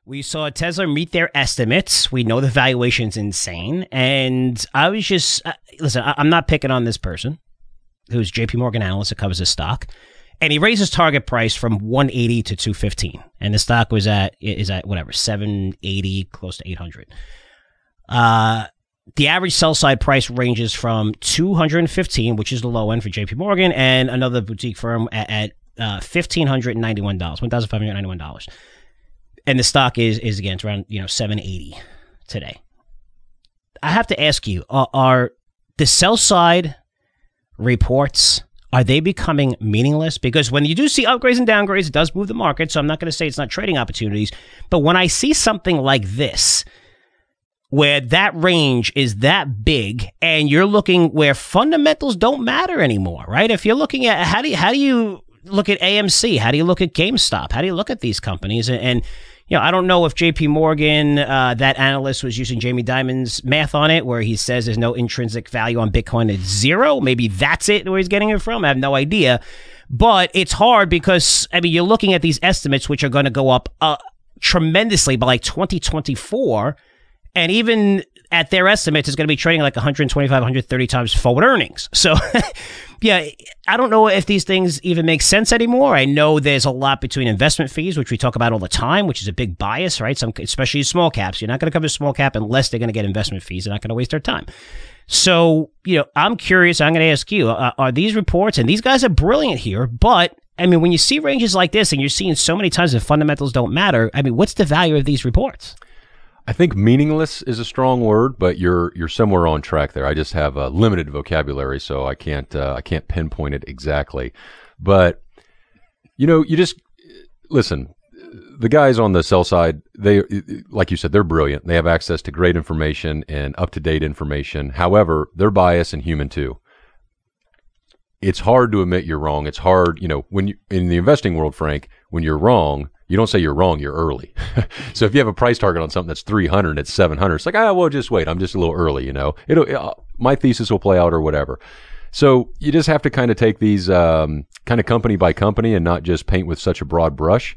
We saw Tesla meet their estimates. We know the valuation's insane. And I was just, listen, I'm not picking on this person who's JP Morgan analyst that covers this stock. And he raised his target price from 180 to 215. And the stock is at whatever, 780, close to 800. The average sell side price ranges from 215, which is the low end for JP Morgan, and another boutique firm at $1,591, $1,591. And the stock is again, it's around 780 today. I have to ask you, are the sell side reports, are they becoming meaningless? Because when you do see upgrades and downgrades, it does move the market. So I'm not going to say it's not trading opportunities. But when I see something like this, where that range is that big, and you're looking where fundamentals don't matter anymore, right? If you're looking at how do you look at AMC? How do you look at GameStop? How do you look at these companies? And I don't know if JP Morgan, that analyst, was using Jamie Dimon's math on it, where he says there's no intrinsic value on Bitcoin at zero. Maybe that's it, where he's getting it from. I have no idea. But it's hard because, you're looking at these estimates, which are going to go up tremendously by like 2024. And even at their estimates, it's going to be trading like 125, 130 times forward earnings. So, yeah, I don't know if these things even make sense anymore. I know there's a lot between investment fees, which we talk about all the time, which is a big bias, right? Especially small caps. You're not going to cover small cap unless they're going to get investment fees. They're not going to waste their time. So, I'm curious. I'm going to ask you, are these reports, and these guys are brilliant here, but when you see ranges like this and you're seeing so many times that fundamentals don't matter, what's the value of these reports? I think meaningless is a strong word, but you're somewhere on track there. I just have a limited vocabulary, so I can't pinpoint it exactly. But you just listen. The guys on the sell side, they, like you said, they're brilliant. They have access to great information and up-to-date information. However, they're biased and human too. It's hard to admit you're wrong. It's hard, when you, in the investing world, Frank, when you're wrong, you don't say you're wrong, you're early. So if you have a price target on something that's 300, it's 700. It's like, well, just wait. I'm just a little early, my thesis will play out or whatever. So you just have to kind of take these kind of company by company and not just paint with such a broad brush.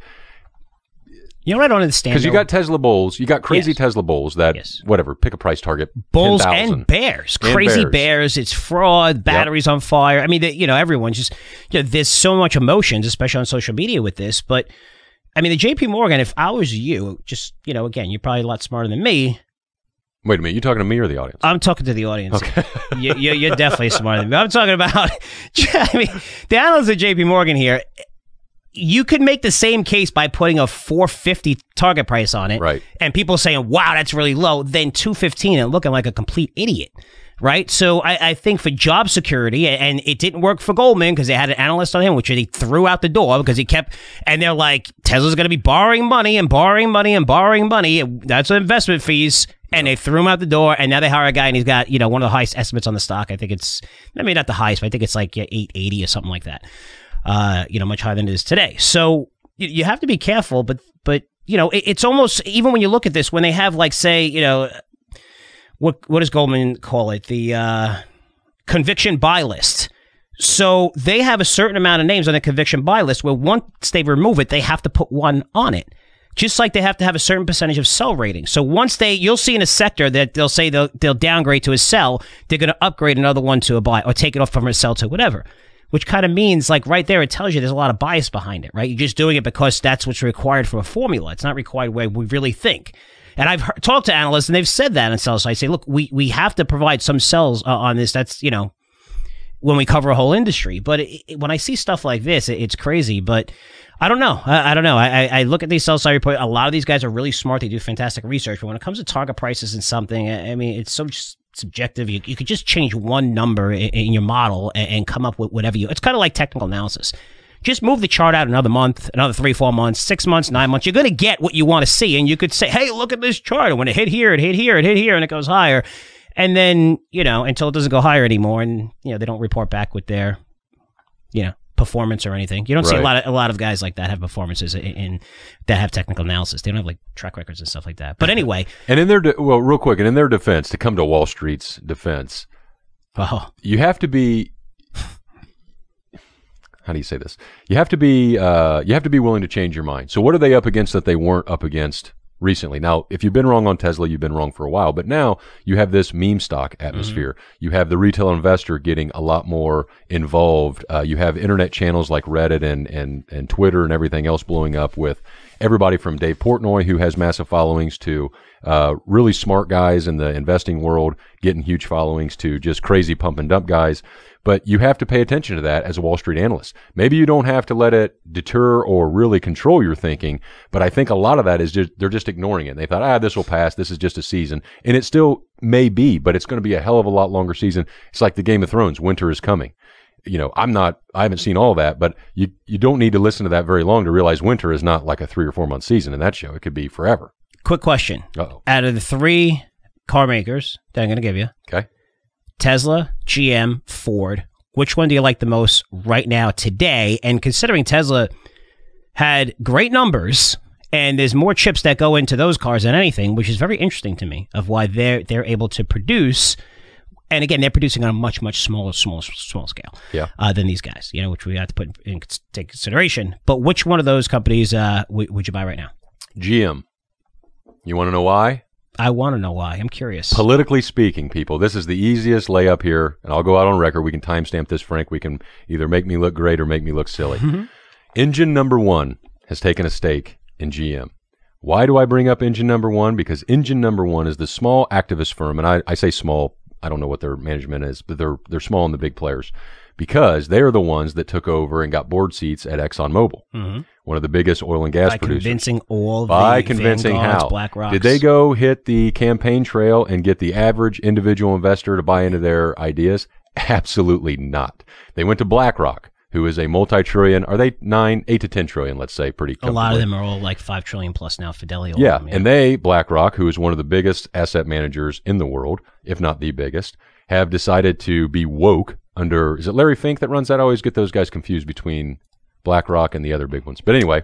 You know what I don't understand? Because you got Tesla bulls, you got crazy Tesla bulls that, whatever, pick a price target, bulls 10,000. And bears, crazy bears. It's fraud, batteries on fire. Everyone's just, there's so much emotions, especially on social media with this. But the JP Morgan, if I was you, just, again, you're probably a lot smarter than me. Wait a minute, you talking to me or the audience? I'm talking to the audience. Okay. You're definitely smarter than me. I'm talking about, the analysts at JP Morgan here. You could make the same case by putting a 450 target price on it, right? And people saying, wow, that's really low, then 215 and looking like a complete idiot, right? So I think for job security, and it didn't work for Goldman because they had an analyst on him, which he threw out the door because he kept, and they're like, Tesla's going to be borrowing money and borrowing money and borrowing money. That's investment fees. And they threw him out the door, and now they hire a guy, and he's got, one of the highest estimates on the stock. I think it's, not the highest, but I think it's like 880 or something like that. Much higher than it is today. So you have to be careful, but it's almost, even when you look at this, when they have like, say, what does Goldman call it? The conviction buy list. So they have a certain amount of names on the conviction buy list where once they remove it, they have to put one on it. Just like they have to have a certain percentage of sell rating. So once you'll see in a sector that they'll say they'll downgrade to a sell, they're going to upgrade another one to a buy or take it off from a sell to whatever. Which kind of means, like right there, it tells you there's a lot of bias behind it, right? You're just doing it because that's what's required for a formula. It's not required where we really think. And I've talked to analysts, and they've said that on sell side. I say, look, we have to provide some sells on this. That's, when we cover a whole industry. But when I see stuff like this, it's crazy. But I don't know. I don't know. I look at these sell side reports. A lot of these guys are really smart. They do fantastic research. But when it comes to target prices and something, it's so just subjective. You could just change one number in your model and come up with whatever it's kind of like technical analysis. Just move the chart out another month, another 3-4 months, 6 months, 9 months. You're going to get what you want to see. And you could say, hey, look at this chart. And when it hit here, it hit here, it hit here, and it goes higher. And then, until it doesn't go higher anymore. And, they don't report back with their, performance or anything. You don't see a lot of guys like that have performances that have technical analysis. They don't have like track records and stuff like that. But anyway, and in their real quick, and in their defense, to come to Wall Street's defense, you have to be. How do you say this? You have to be willing to change your mind. So what are they up against that they weren't up against recently. Now, if you've been wrong on Tesla, you've been wrong for a while, but now you have this meme stock atmosphere. You have the retail investor getting a lot more involved. You have internet channels like Reddit and Twitter and everything else blowing up with everybody from Dave Portnoy, who has massive followings, to really smart guys in the investing world getting huge followings, to just crazy pump and dump guys. But you have to pay attention to that as a Wall Street analyst. Maybe you don't have to let it deter or really control your thinking, but I think a lot of that is just, they're just ignoring it. They thought, this will pass. This is just a season. And it still may be, but it's going to be a hell of a lot longer season. It's like the Game of Thrones. Winter is coming. You know, I haven't seen all that, but you don't need to listen to that very long to realize winter is not like a 3 or 4 month season in that show. It could be forever. Quick question. Out of the 3 car makers that I'm going to give you, okay, Tesla, GM, Ford, which one do you like the most right now today? And considering Tesla had great numbers and there's more chips that go into those cars than anything, which is very interesting to me of why they're able to produce. And again, they're producing on a much, much smaller scale than these guys, you know, which we have to put in take consideration. But which one of those companies would you buy right now? GM. You want to know why? I want to know why. I'm curious. Politically speaking, people, this is the easiest layup here, and I'll go out on record. We can timestamp this, Frank. We can either make me look great or make me look silly. Engine number 1 has taken a stake in GM. Why do I bring up engine number 1? Because engine number 1 is the small activist firm, and I say small. I don't know what their management is, but they're small in the big players, because they're the ones that took over and got board seats at ExxonMobil, one of the biggest oil and gas producers. By convincing how? BlackRocks. Did they go hit the campaign trail and get the average individual investor to buy into their ideas? Absolutely not. They went to BlackRock, who is a multi-trillion, are they 8 to 10 trillion, let's say, pretty comfortably. A lot of them are all like 5 trillion plus now, Fidelity. Yeah, and BlackRock, who is one of the biggest asset managers in the world, if not the biggest, have decided to be woke under, is it Larry Fink that runs that? I always get those guys confused between BlackRock and the other big ones. But anyway,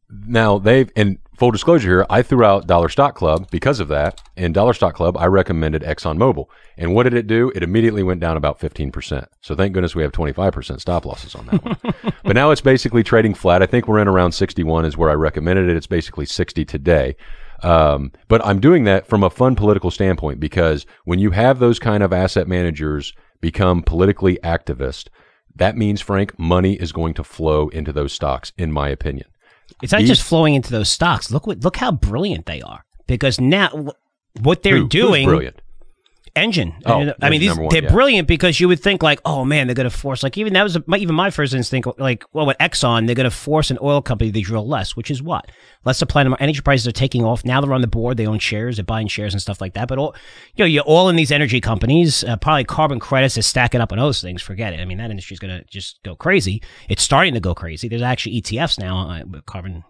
now and full disclosure here, I threw out Dollar Stock Club because of that. In Dollar Stock Club, I recommended ExxonMobil. And what did it do? It immediately went down about 15%. So thank goodness we have 25% stop losses on that one. But now it's basically trading flat. I think we're in around 61 is where I recommended it. It's basically 60 today. But I'm doing that from a fun political standpoint, because when you have those kind of asset managers become politically activist, that means, Frank, money is going to flow into those stocks, in my opinion. It's not just flowing into those stocks. Look how brilliant they are, because now what they're doing. Who's brilliant? Engine. Oh, I mean, they're brilliant, because you would think like, oh man, they're going to force, like, even that was even my first instinct, like, well, with Exxon, they're going to force an oil company to drill less, which is what? Less supply. Energy prices are taking off. Now they're on the board. They own shares. They're buying shares and stuff like that. But all, you're all in these energy companies. Probably carbon credits is stacking up on those things. Forget it. I mean, that industry is going to just go crazy. It's starting to go crazy. There's actually ETFs now, carbon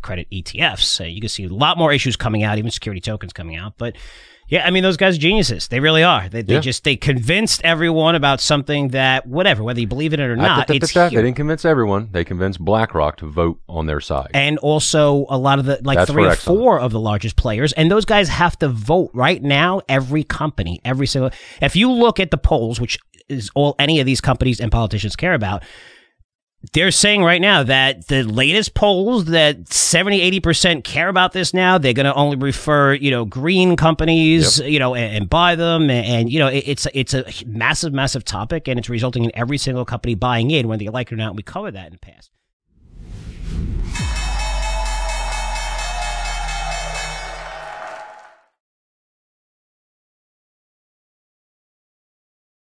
credit ETFs. You can see a lot more issues coming out, even security tokens coming out. But yeah, I mean, those guys are geniuses. They really are. They convinced everyone about something that, whatever, whether you believe in it or not, it's They didn't convince everyone. They convinced BlackRock to vote on their side. And also a lot of the, like, 3 or 4 of the largest players. And those guys have to vote right now, every company, every single. If you look at the polls, which is all any of these companies and politicians care about, they're saying right now that the latest polls that 70–80% care about this now. They're going to only refer, green companies, and buy them. And it's a massive, massive topic, and it's resulting in every single company buying in, whether you like it or not. We covered that in the past.